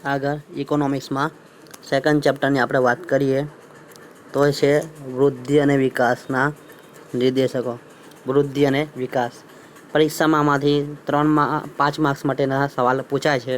આગળ ઇકોનોમિક્સમાં સેકન્ડ ચેપ્ટરની આપણે વાત કરીએ તો એ છે વૃદ્ધિ અને વિકાસના નિર્દેશકો. વૃદ્ધિ અને વિકાસ પરીક્ષામાં આમાંથી 5 માર્ક્સ માટેના સવાલ પૂછાય છે.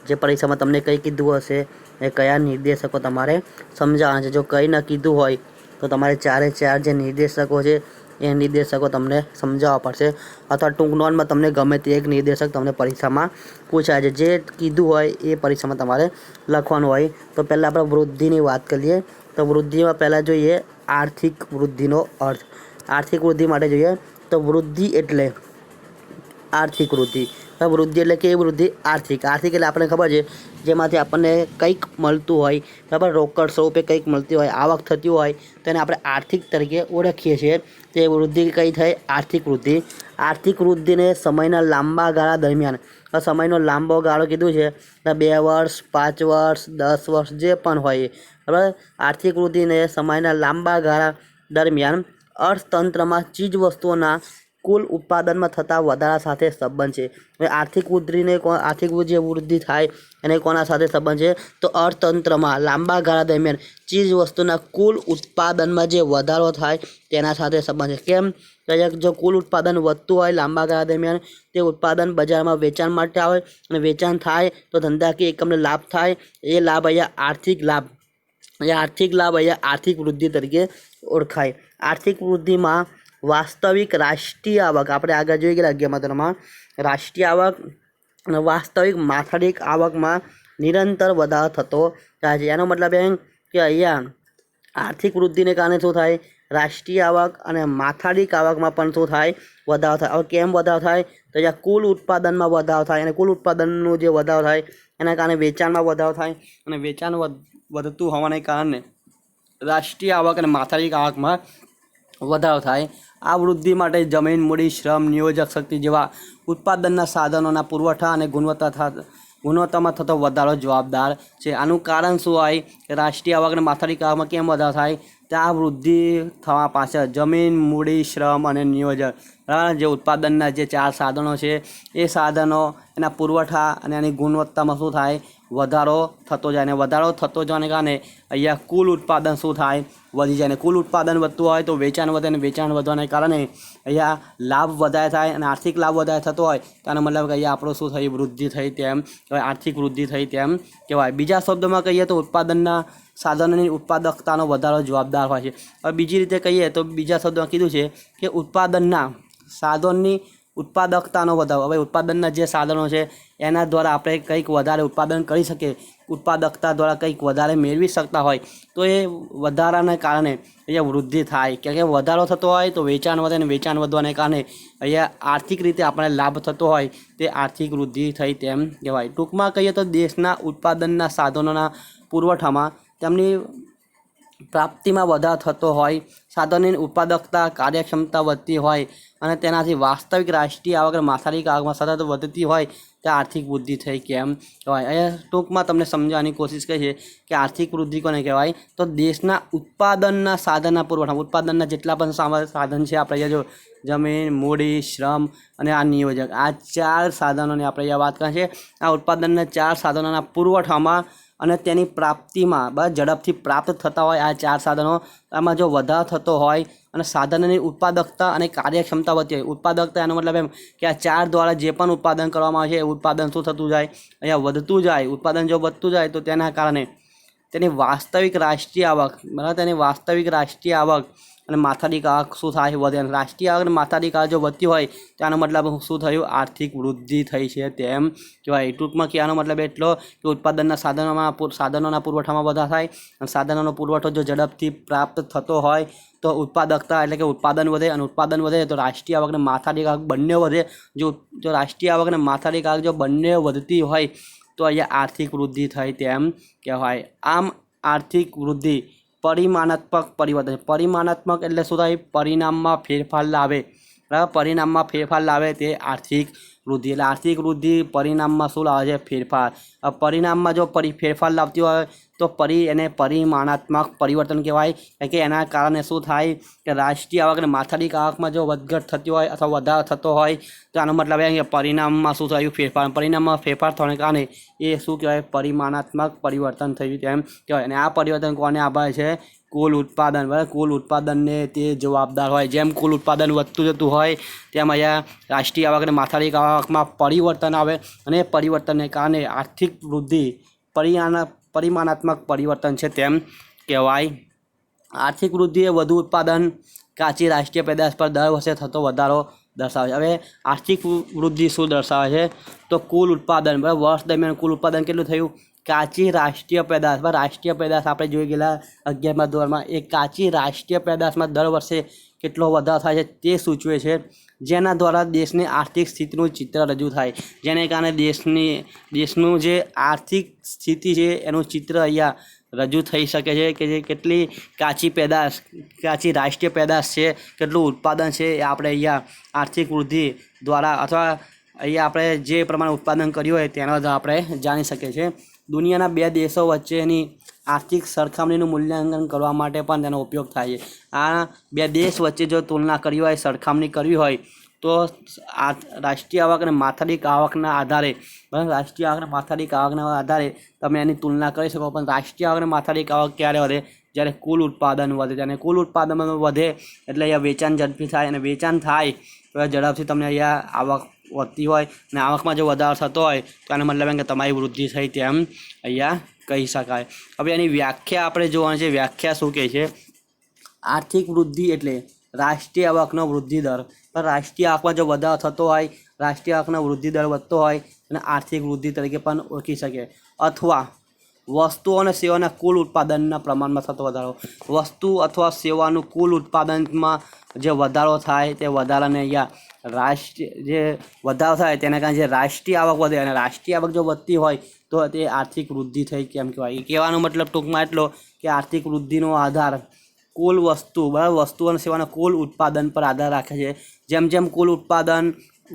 જે પરીક્ષામાં તમને કંઈ કીધું હશે એ કયા નિર્દેશકો તમારે સમજાવવાના છે. જો કંઈ ન કીધું હોય તો તમારે 4 જે નિર્દેશકો છે એ નિર્દેશકો તમને સમજાવવા પડશે, અથવા ટૂંક નોંધમાં તમને ગમે તે એક નિર્દેશક તમને પરીક્ષામાં પૂછાય છે. જે કીધું હોય એ પરીક્ષામાં તમારે લખવાનું હોય. તો પહેલાં આપણે વૃદ્ધિની વાત કરીએ. તો વૃદ્ધિમાં પહેલાં જોઈએ આર્થિક વૃદ્ધિનો અર્થ. આર્થિક વૃદ્ધિ માટે જોઈએ તો વૃદ્ધિ એટલે આર્થિક વૃદ્ધિ. વૃદ્ધિ એટલે કેવી વૃદ્ધિ? આર્થિક. આર્થિક એટલે આપણને ખબર છે જેમાંથી આપણને કંઈક મળતું હોય, બરાબર, રોકડ સ્વરૂપે કંઈક મળતી હોય, આવક થતી હોય તો એને આપણે આર્થિક તરીકે ઓળખીએ છીએ. તે વૃદ્ધિ કઈ થઈ? આર્થિક વૃદ્ધિ. આર્થિક વૃદ્ધિને સમયના લાંબા ગાળા દરમિયાન, સમયનો લાંબો ગાળો કીધું છે 2 વર્ષ, 5 વર્ષ, 10 વર્ષ જે પણ હોય, બરાબર. આર્થિક વૃદ્ધિને સમયના લાંબા ગાળા દરમિયાન અર્થતંત્રમાં ચીજવસ્તુઓના કુલ ઉત્પાદનમાં થતા વધારા સાથે સંબંધ છે. હવે આર્થિક જે વૃદ્ધિ થાય એને કોના સાથે સંબંધ છે? તો અર્થતંત્રમાં લાંબા ગાળા દરમિયાન ચીજવસ્તુના કુલ ઉત્પાદનમાં જે વધારો થાય તેના સાથે સંબંધ છે. કેમ? જો કુલ ઉત્પાદન વધતું હોય લાંબા ગાળા દરમિયાન, તે ઉત્પાદન બજારમાં વેચાણ માટે આવે અને વેચાણ થાય તો ધંધાકીય એકમને લાભ થાય. એ લાભ અહીંયા આર્થિક લાભ, અહીંયા આર્થિક વૃદ્ધિ તરીકે ઓળખાય. આર્થિક વૃદ્ધિમાં વાસ્તવિક રાષ્ટ્રીય આવક, આપણે આગળ જોઈ ગયેલા 11મા ધોરણમાં, રાષ્ટ્રીય આવક અને વાસ્તવિક માથાદીઠ આવકમાં નિરંતર વધારો થતો જાય છે. એનો મતલબ એમ કે અહીંયા આર્થિક વૃદ્ધિને કારણે શું થાય? રાષ્ટ્રીય આવક અને માથાદીઠ આવકમાં પણ શું થાય? વધારો થાય. હવે કેમ વધારો થાય? તો અહીંયા કુલ ઉત્પાદનમાં વધારો થાય, અને કુલ ઉત્પાદનનું જે વધારો થાય એના કારણે વેચાણમાં વધારો થાય, અને વેચાણ વધતું હોવાને કારણે રાષ્ટ્રીય આવક અને માથાદીઠ આવકમાં વધારો થાય. આ વૃદ્ધિ માટે જમીન, મૂડી, શ્રમ, નિયોજક શક્તિ જેવા ઉત્પાદનના સાધનોના પુરવઠા અને ગુણવત્તામાં થતો વધારો જવાબદાર છે. આનું કારણ શું હોય? રાષ્ટ્રીય આવક અને માથાદીઠ આવકમાં કેમ વધારો થાય? ત્યાં વૃદ્ધિ થવા પાછળ જમીન, મૂડી, શ્રમ અને નિયોજક, જે ઉત્પાદનના જે 4 સાધનો છે એ સાધનો, એના પુરવઠા અને એની ગુણવત્તામાં શું થાય? વધારો થતો જાય. અને વધારો થતો જવાને કારણે અહીંયા કુલ ઉત્પાદન શું થાય? વધી જાય. અને કુલ ઉત્પાદન વધતું હોય તો વેચાણ વધે, અને વેચાણ વધવાને કારણે અહીંયા લાભ વધારે થાય, અને આર્થિક લાભ વધારે થતો હોય તો આનો મતલબ કે અહીંયા આપણું શું થઈ? વૃદ્ધિ થઈ, તેમ કહેવાય. આર્થિક વૃદ્ધિ થઈ તેમ કહેવાય. બીજા શબ્દોમાં કહીએ તો ઉત્પાદનના સાધનોની ઉત્પાદકતાનો વધારો જવાબદાર હોય છે. હવે બીજી રીતે કહીએ તો બીજા શબ્દોમાં કીધું છે કે ઉત્પાદનના સાધનની ઉત્પાદકતાનો વધારો. હવે ઉત્પાદનના જે સાધનો છે એના દ્વારા આપણે કંઈક વધારે ઉત્પાદન કરી શકીએ, ઉત્પાદકતા દ્વારા કંઈક વધારે મેળવી શકતા હોય તો એ વધારાને કારણે અહીંયા વૃદ્ધિ થાય. કે વધારો થતો હોય તો વેચાણ વધે, અને વેચાણ વધવાને કારણે અહીંયા આર્થિક રીતે આપણને લાભ થતો હોય તે આર્થિક વૃદ્ધિ થઈ તેમ કહેવાય. ટૂંકમાં કહીએ તો દેશના ઉત્પાદનના સાધનોના પુરવઠામાં તેમની પ્રાપ્તિમાં વધારો થતો હોય, સાધનોની ઉત્પાદકતા, કાર્યક્ષમતા વધતી હોય, અને તેનાથી વાસ્તવિક રાષ્ટ્રીય આવક અને માથાદીઠ આવકમાં સતત વધતી હોય ત્યાં આર્થિક વૃદ્ધિ થઈ કેમ કહેવાય. અહીંયા ટૂંકમાં તમને સમજાવવાની કોશિશ કરી છે કે આર્થિક વૃદ્ધિ કોને કહેવાય? તો દેશના ઉત્પાદનના સાધનના પુરવઠા, ઉત્પાદનના જેટલા પણ સાધન છે આપણે અહીંયા જો જમીન, મૂડી, શ્રમ અને આ નિયોજક, આ 4 સાધનોની આપણે અહીંયા વાત કરીએ છીએ. આ ઉત્પાદનના 4 સાધનોના પુરવઠામાં અને તેની પ્રાપ્તિમાં બસ ઝડપથી પ્રાપ્ત થતા હોય આ 4 સાધનો, આમાં જો વધારો થતો હોય અને સાધનોની ઉત્પાદકતા અને કાર્યક્ષમતા વધતી હોય. ઉત્પાદકતા એનો મતલબ એમ કે આ 4 દ્વારા જે પણ ઉત્પાદન કરવામાં આવે છે એ ઉત્પાદન શું થતું જાય? અહીંયા વધતું જાય. ઉત્પાદન જો વધતું જાય તો તેના કારણે તેની વાસ્તવિક રાષ્ટ્રીય આવક, બરાબર, તેની વાસ્તવિક રાષ્ટ્રીય આવક અને માથાદીઠ આવક શું થાય? વધે. રાષ્ટ્રીય આવક અને માથાદીઠ આવક જો વધતી હોય તેનો મતલબ શું થયું? આર્થિક વૃદ્ધિ થઈ છે તેમ કહેવાય. ટૂંકમાં કહેવાનો મતલબ એટલો કે ઉત્પાદનના સાધનોના પુરવઠામાં વધારો થાય, અને સાધનોનો પુરવઠો જો ઝડપથી પ્રાપ્ત થતો હોય તો ઉત્પાદકતા એટલે કે ઉત્પાદન વધે, અને ઉત્પાદન વધે તો રાષ્ટ્રીય આવક અને માથાદીઠ આવક બંને વધે. જો રાષ્ટ્રીય આવક અને માથાદીઠ આવક જો બંને વધતી હોય તો અહીંયા આર્થિક વૃદ્ધિ થઈ તેમ કહેવાય. આમ આર્થિક વૃદ્ધિ પરિમાણાત્મક પરિવર્તન. પરિમાણાત્મક એટલે શું થાય? પરિણામમાં ફેરફાર લાવે, બરાબર, પરિણામમાં ફેરફાર લાવે તે આર્થિક વૃદ્ધિ એટલે આર્થિક વૃદ્ધિ પરિણામમાં શું લાવે છે? ફેરફાર. પરિણામમાં જો ફેરફાર લાવતી હોય તો એને પરિમાણાત્મક પરિવર્તન કહેવાય. કારણ કે એના કારણે શું થાય કે રાષ્ટ્રીય આવક અને માથાદીઠ આવકમાં જો વધઘટ થતી હોય અથવા વધારો થતો હોય તો આનો મતલબ એ કે પરિણામમાં શું થયું? ફેરફાર. પરિણામમાં ફેરફાર થવાને કારણે એ શું કહેવાય? પરિમાણાત્મક પરિવર્તન થયું તેમ કહેવાય. અને આ પરિવર્તન કોને આભાર છે? કુલ ઉત્પાદન. બરાબર, કુલ ઉત્પાદનને તે જવાબદાર હોય. જેમ કુલ ઉત્પાદન વધતું જતું હોય તેમ અહીંયા રાષ્ટ્રીય આવક અને માથાદીઠ આવકમાં પરિવર્તન આવે અને પરિવર્તનને કારણે આર્થિક વૃદ્ધિ પરિમાણાત્મક પરિવર્તન છે તેમ કહેવાય. આર્થિક વૃદ્ધિ એ વધુ ઉત્પાદન, કાચી રાષ્ટ્રીય પેદાશ પર દર વર્ષે થતો વધારો દર્શાવે છે. હવે આર્થિક વૃદ્ધિ શું દર્શાવે છે? તો કુલ ઉત્પાદન. બરાબર, વર્ષ દરમિયાન કુલ ઉત્પાદન કેટલું થયું? કાચી રાષ્ટ્રીય પેદાશ. રાષ્ટ્રીય પેદાશ આપણે જોઈ ગયેલા 11મા ધોરણમાં. એ કાચી રાષ્ટ્રીય પેદાશમાં દર વર્ષે કેટલો વધારો થાય છે તે સૂચવે છે, જેના દ્વારા દેશની આર્થિક સ્થિતિનું ચિત્ર રજૂ થાય. જેને કારણે દેશનું જે આર્થિક સ્થિતિ છે એનું ચિત્ર અહીંયા રજૂ થઈ શકે છે કે જે કેટલી કાચી રાષ્ટ્રીય પેદાશ છે, કેટલું ઉત્પાદન છે એ આપણે અહીંયા આર્થિક વૃદ્ધિ દ્વારા અથવા અહીંયા આપણે જે પ્રમાણે ઉત્પાદન કર્યું હોય તેના દ્વારા આપણે જાણી શકીએ છીએ. દુનિયાના 2 દેશો વચ્ચેની આર્થિક સરખામણીનું મૂલ્યાંકન કરવા માટે પણ તેનો ઉપયોગ થાય છે. આ 2 દેશ વચ્ચે જો તુલના કરવી હોય, સરખામણી કરવી હોય તો રાષ્ટ્રીય આવક અને માથાદીઠ આવકના આધારે, બરાબર, રાષ્ટ્રીય આવક અને માથાદીઠ આવકના આધારે તમે એની તુલના કરી શકો. પણ રાષ્ટ્રીય આવક અને માથાદીઠ આવક ક્યારે વધે? જ્યારે કુલ ઉત્પાદન વધે. અને કુલ ઉત્પાદન વધે એટલે અહીંયા વેચાણ ઝડપી થાય, અને વેચાણ થાય તો ઝડપથી તમને અહીંયા આવક વધતી હોય અને આવકમાં જો વધારો થતો હોય તો આનો મતલબ એમ કે તમારી વૃદ્ધિ થઈ તેમ અહીંયા કહી શકાય. હવે એની વ્યાખ્યા આપણે જોવાની છે. વ્યાખ્યા શું કહે છે? આર્થિક વૃદ્ધિ એટલે રાષ્ટ્રીય આવકનો વૃદ્ધિ દર. રાષ્ટ્રીય આવકમાં જો વધારો થતો હોય, રાષ્ટ્રીય આવકનો વૃદ્ધિ દર વધતો હોય અને આર્થિક વૃદ્ધિ તરીકે પણ ઓળખી શકે. અથવા વસ્તુઓ અને સેવાના કુલ ઉત્પાદનના પ્રમાણમાં થતો વધારો. વસ્તુ અથવા સેવાનું કુલ ઉત્પાદનમાં જે વધારો થાય તે વધારાને અહીંયા જે વધારો થાય તેના કારણે જે રાષ્ટ્રીય આવક વધે, અને રાષ્ટ્રીય આવક જો વધતી હોય તો તે આર્થિક વૃદ્ધિ થઈ કેમ કહેવાય. એ કહેવાનો મતલબ ટૂંકમાં એટલો કે આર્થિક વૃદ્ધિનો આધાર કુલ વસ્તુ, બરાબર, વસ્તુ અને સેવાના કુલ ઉત્પાદન પર આધાર રાખે છે. જેમ જેમ કુલ ઉત્પાદન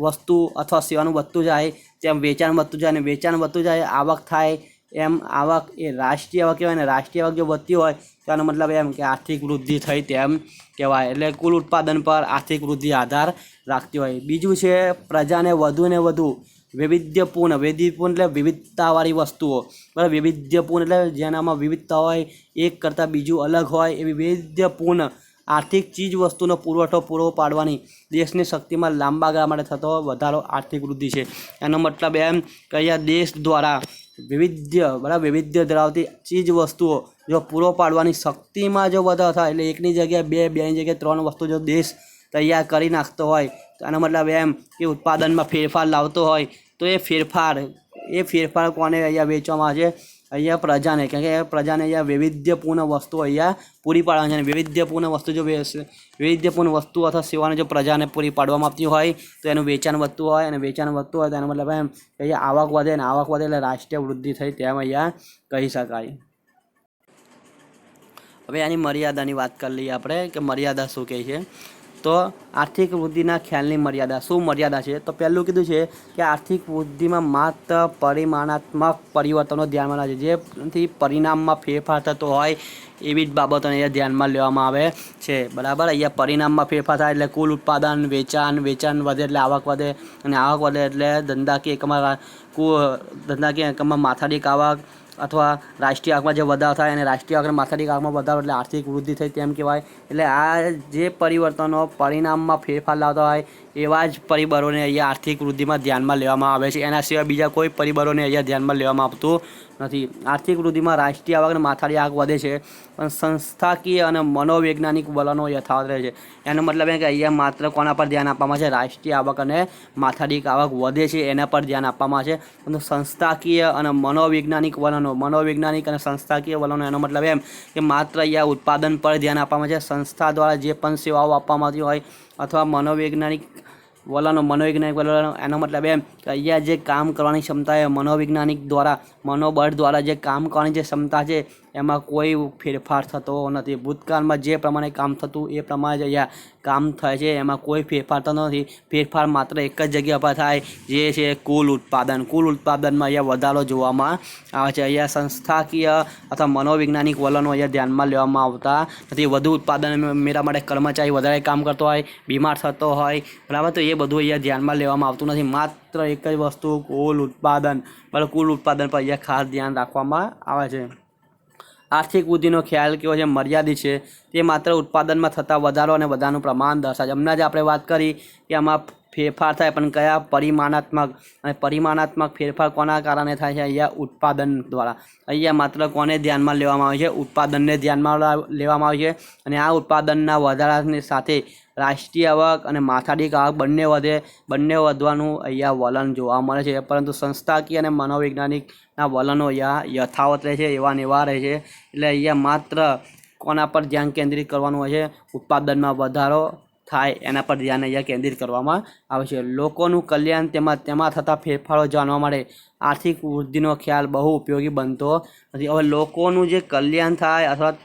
વસ્તુ અથવા સેવાનું વધતું જાય તેમ વેચાણ વધતું જાય, અને વેચાણ વધતું જાય આવક થાય એમ આવક એ રાષ્ટ્રીય આવક કહેવાય. ને રાષ્ટ્રીય આવક જો વધતી હોય તો આનો મતલબ એમ કે આર્થિક વૃદ્ધિ થઈ તેમ કહેવાય. એટલે કુલ ઉત્પાદન પર આર્થિક વૃદ્ધિ આધાર રાખતી હોય. બીજું છે પ્રજાને વધુ ને વધુ વૈવિધ્યપૂર્ણ એટલે વિવિધતાવાળી વસ્તુઓ. બરાબર, વૈવિધ્યપૂર્ણ એટલે જેનામાં વિવિધતા હોય, એક કરતાં બીજું અલગ હોય એવી વૈવિધ્યપૂર્ણ આર્થિક ચીજ વસ્તુનો પુરવઠો પૂરો પાડવાની દેશની શક્તિમાં લાંબા ગાળા માટે થતો વધારો આર્થિક વૃદ્ધિ છે. એનો મતલબ એમ કે અહીંયા દેશ દ્વારા વૈવિધ્ય ધરાવતી ચીજ વસ્તુઓ જો પૂરો પાડવાની શક્તિમાં જો વધારો થાય, એટલે એકની જગ્યાએ 2, 2ની જગ્યાએ 3 વસ્તુ જો દેશ તૈયાર કરી નાખતો હોય તો આનો મતલબ એમ કે ઉત્પાદનમાં ફેરફાર લાવતો હોય તો એ ફેરફાર કોને અહીંયા વેચવામાં આવે છે? અહીંયા પ્રજાને. કારણ કે પ્રજાને અહીંયા વૈવિધ્યપૂર્ણ વસ્તુઓ અહીંયા પૂરી પાડવાની છે. અને વૈવિધ્યપૂર્ણ વસ્તુ અથવા સેવાને જો પ્રજાને પૂરી પાડવામાં આવતી હોય તો એનું વેચાણ વધતું હોય, અને વેચાણ વધતું હોય તો એનો મતલબ એમ કે અહીંયા આવક વધે, અને આવક વધે એટલે રાષ્ટ્રીય વૃદ્ધિ થઈ તેમ અહીંયા કહી શકાય. હવે આની મર્યાદાની વાત કરી લઈએ આપણે કે મર્યાદા શું કહે છે. તો આર્થિક વૃદ્ધિના ખ્યાલની મર્યાદા. શું મર્યાદા છે? તો પહેલું કીધું છે કે આર્થિક વૃદ્ધિમાં માત્ર પરિમાણાત્મક પરિવર્તનો ધ્યાનમાં આવે છે. જેથી પરિણામમાં ફેરફાર થતો હોય એવી જ બાબતોને અહીંયા ધ્યાનમાં લેવામાં આવે છે. બરાબર, અહીંયા પરિણામમાં ફેરફાર થાય એટલે કુલ ઉત્પાદન, વેચાણ વધે એટલે આવક વધે, અને આવક વધે એટલે ધંધાકીય એકમમાં માથાદીઠ આવક અથવા રાષ્ટ્રીય આવકમાં જે વધારો થાય, અને રાષ્ટ્રીય આવક માથાદીઠ આવકમાં વધારો એટલે આર્થિક વૃદ્ધિ થઈ તેમ કહેવાય. એટલે આ જે પરિવર્તનો પરિણામમાં ફેરફાર લાવતા હોય એવા જ પરિબળોને અહીંયા આર્થિક વૃદ્ધિમાં ધ્યાનમાં લેવામાં આવે છે. એના સિવાય બીજા કોઈ પરિબળોને અહીંયા ધ્યાનમાં લેવામાં આવતું નથી. આર્થિક વૃદ્ધિમાં રાષ્ટ્રીય આવક અને માથાદીઠ આવક વધે છે, પણ સંસ્થાકીય અને મનોવૈજ્ઞાનિક વલણો યથાવત રહે છે. એનો મતલબ એ કે અહીંયા માત્ર કોના પર ધ્યાન આપવામાં છે? રાષ્ટ્રીય આવક અને માથાદીઠ આવક વધે છે એના પર ધ્યાન આપવામાં છે. પરંતુ સંસ્થાકીય અને મનોવૈજ્ઞાનિક અને સંસ્થાકીય વલણો એનો મતલબ એમ કે માત્ર અહીંયા ઉત્પાદન પર ધ્યાન આપવામાં છે. સંસ્થા દ્વારા જે પણ સેવાઓ આપવામાં આવતી હોય અથવા મનોવૈજ્ઞાનિક વલણો એનો મતલબ એમ કે અહીંયા જે કામ કરવાની ક્ષમતા એ મનોબળ દ્વારા જે કામ કરવાની જે ક્ષમતા છે એમાં કોઈ ફેરફાર થતો નથી. ભૂતકાળમાં જે પ્રમાણે કામ થતું એ પ્રમાણે જ અહીંયા કામ થાય છે એમાં કોઈ ફેરફાર તો નથી. ફેરફાર માત્ર એક જ જગ્યા પર થાય, જે છે કુલ ઉત્પાદન. કુલ ઉત્પાદનમાં અહીંયા વધારો જોવામાં આવે છે. અહીંયા સંસ્થાકીય અથવા મનોવૈજ્ઞાનિક વલણો અહીંયા ધ્યાનમાં લેવામાં આવતા નથી. વધુ ઉત્પાદન મેળવવા માટે કર્મચારી વધારે કામ કરતો હોય, બીમાર થતો હોય, બરાબર, તો એ બધું અહીંયા ધ્યાનમાં લેવામાં આવતું નથી. માત્ર એક જ વસ્તુ કુલ ઉત્પાદન, બરાબર, કુલ ઉત્પાદન પર અહીંયા ખાસ ધ્યાન રાખવામાં આવે છે. આર્થિક વૃદ્ધિનો ખ્યાલ કેવો છે? મર્યાદિત છે. તે માત્ર ઉત્પાદનમાં થતા વધારો અને વધારાનું પ્રમાણ દર્શાવે છે. હમણાં જ આપણે વાત કરી કે આમાં ફેરફાર થાય, પણ કયા પરિમાણાત્મક, અને પરિમાણાત્મક ફેરફાર કોના કારણે થાય છે? અહીંયા ઉત્પાદન દ્વારા. અહીંયા માત્ર કોને ધ્યાનમાં લેવામાં આવે છે? ઉત્પાદનને ધ્યાનમાં લેવામાં આવે છે. અને આ ઉત્પાદનના વધારાની સાથે રાષ્ટ્રીય આવક અને માથાદીઠ આવક બંને વધવાનું અહીંયા વલણ જોવા મળે છે. પરંતુ સંસ્થાકીય અને મનોવૈજ્ઞાનિકના વલણો અહીંયા યથાવત રહે છે, એવા ને એવા રહે છે. એટલે અહીંયા માત્ર કોના પર ધ્યાન કેન્દ્રિત કરવાનું હોય છે? ઉત્પાદનમાં વધારો થાય એના પર ધ્યાન અહીંયા કેન્દ્રિત કરવામાં આવે છે. લોકોનું કલ્યાણ તેમાં થતા ફેરફારો જાણવા માટે આર્થિક વૃદ્ધિનો ખ્યાલ બહુ ઉપયોગી બનતો નથી. હવે લોકોનું જે કલ્યાણ થાય અથવા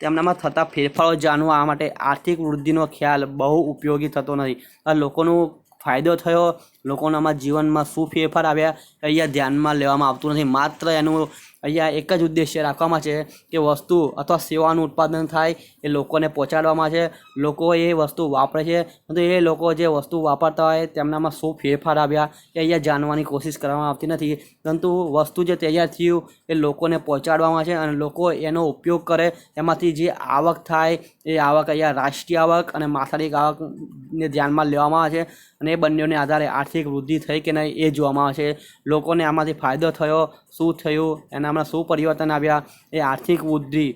તેમનામાં થતા ફેરફારો જાણવા માટે આર્થિક વૃદ્ધિનો ખ્યાલ બહુ ઉપયોગી થતો નથી. લોકોનું ફાયદો થયો, લોકોનામાં જીવનમાં શું ફેરફાર આવ્યા, અહીંયા ધ્યાનમાં લેવામાં આવતું નથી. માત્ર એનું અહીંયા એક જ ઉદ્દેશ્ય રાખવામાં છે કે વસ્તુ અથવા સેવાનું ઉત્પાદન થાય, એ લોકોને પહોંચાડવામાં છે, લોકો એ વસ્તુ વાપરે છે, તો એ લોકો જે વસ્તુ વાપરતા હોય તેમનામાં શું ફેરફાર આવ્યા એ અહીંયા જાણવાની કોશિશ કરવામાં આવતી નથી. પરંતુ વસ્તુ જે તૈયાર થયું એ લોકોને પહોંચાડવામાં છે, અને લોકો એનો ઉપયોગ કરે, એમાંથી જે આવક થાય એ આવક અહીંયા રાષ્ટ્રીય આવક અને માથાદીઠ આવકને ધ્યાનમાં લેવામાં આવે છે. અને એ બંનેને આધારે આર્થિક વૃદ્ધિ થઈ કે નહીં એ જોવામાં આવે છે. લોકોને આમાંથી ફાયદો થયો, શું થયું, એનામાં શું પરિવર્તન આવ્યા, એ આર્થિક વૃદ્ધિ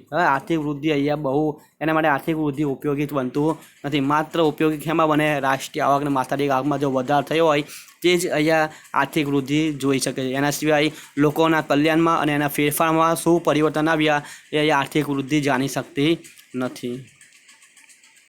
અહીંયા બહુ, એના માટે આર્થિક વૃદ્ધિ ઉપયોગી બનતું નથી. માત્ર ઉપયોગી શેમાં બને? રાષ્ટ્રીય આવક અને માથાદીઠ આવકમાં જો વધારો થયો હોય તે જ અહીંયા આર્થિક વૃદ્ધિ જોઈ શકે છે. એના સિવાય લોકોના કલ્યાણમાં અને એના ફેરફારમાં શું પરિવર્તન આવ્યા એ અહીંયા આર્થિક વૃદ્ધિ જાણી શકતી નથી.